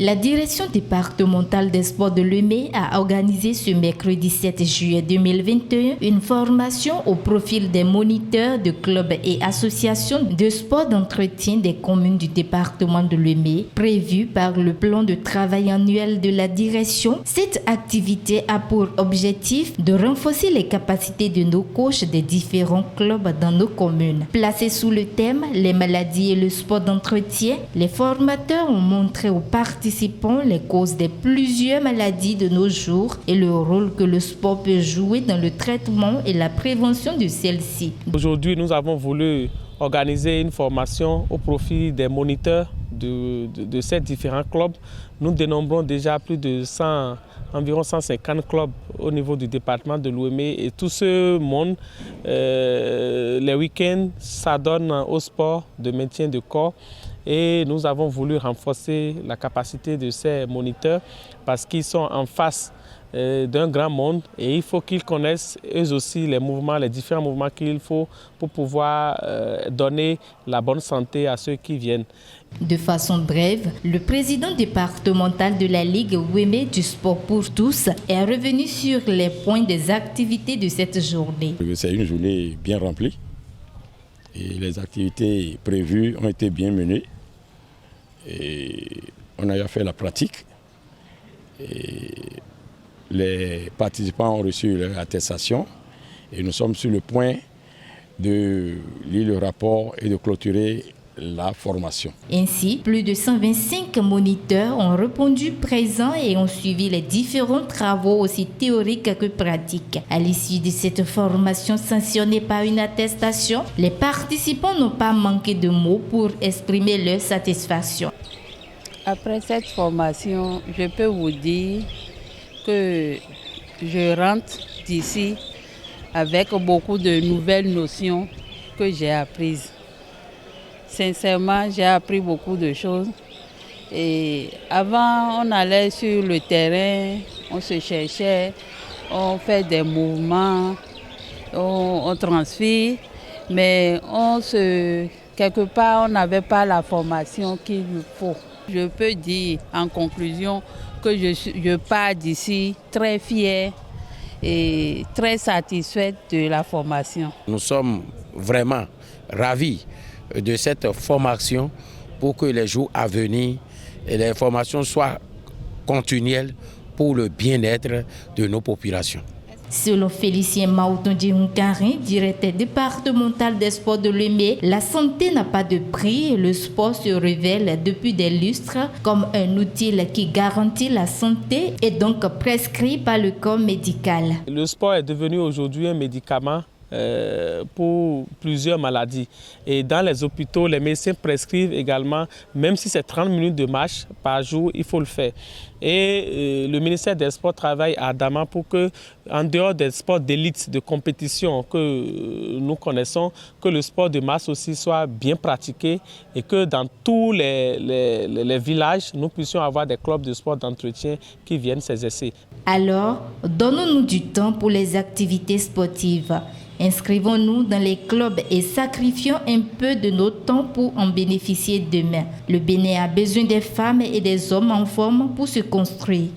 La direction départementale des sports de Lemay a organisé ce mercredi 7 juillet 2021 une formation au profil des moniteurs de clubs et associations de sport d'entretien des communes du département de Lemay, prévue par le plan de travail annuel de la direction. Cette activité a pour objectif de renforcer les capacités de nos coachs des différents clubs dans nos communes. Placés sous le thème « Les maladies et le sport d'entretien », les formateurs ont montré aux participants les causes de plusieurs maladies de nos jours et le rôle que le sport peut jouer dans le traitement et la prévention de celles-ci. Aujourd'hui, nous avons voulu organiser une formation au profit des moniteurs de ces différents clubs. Nous dénombrons déjà plus de environ 150 clubs au niveau du département de Lemay et tout ce monde, les week-ends, ça donne au sport de maintien de corps. Et nous avons voulu renforcer la capacité de ces moniteurs parce qu'ils sont en face d'un grand monde et il faut qu'ils connaissent eux aussi les mouvements, les différents mouvements qu'il faut pour pouvoir donner la bonne santé à ceux qui viennent. De façon brève, le président départemental de la Ligue Lemay du sport pour tous est revenu sur les points des activités de cette journée. C'est une journée bien remplie. Et les activités prévues ont été bien menées. Et on a fait la pratique. Et les participants ont reçu leur attestation. Et nous sommes sur le point de lire le rapport et de clôturer la formation. Ainsi, plus de 125 moniteurs ont répondu présents et ont suivi les différents travaux aussi théoriques que pratiques. À l'issue de cette formation sanctionnée par une attestation, les participants n'ont pas manqué de mots pour exprimer leur satisfaction. Après cette formation, je peux vous dire que je rentre d'ici avec beaucoup de nouvelles notions que j'ai apprises. Sincèrement, j'ai appris beaucoup de choses. Et avant, on allait sur le terrain, on se cherchait, on fait des mouvements, on transfère, mais quelque part, on n'avait pas la formation qu'il faut. Je peux dire en conclusion que je pars d'ici très fière et très satisfaite de la formation. Nous sommes vraiment ravis de cette formation pour que les jours à venir, les formations soient continuelles pour le bien-être de nos populations. Selon Félicien Maoutondi-Hunkarin, directeur départemental des sports de Lemay, la santé n'a pas de prix et le sport se révèle depuis des lustres comme un outil qui garantit la santé et donc prescrit par le corps médical. Le sport est devenu aujourd'hui un médicament pour plusieurs maladies. Et dans les hôpitaux, les médecins prescrivent également, même si c'est 30 minutes de marche par jour, il faut le faire. Et le ministère des Sports travaille ardemment pour que, en dehors des sports d'élite, de compétition que nous connaissons, que le sport de masse aussi soit bien pratiqué et que dans tous les villages, nous puissions avoir des clubs de sport d'entretien qui viennent s'exercer. Alors, donnons-nous du temps pour les activités sportives. Inscrivons-nous dans les clubs et sacrifions un peu de notre temps pour en bénéficier demain. Le Bénin a besoin des femmes et des hommes en forme pour se construire.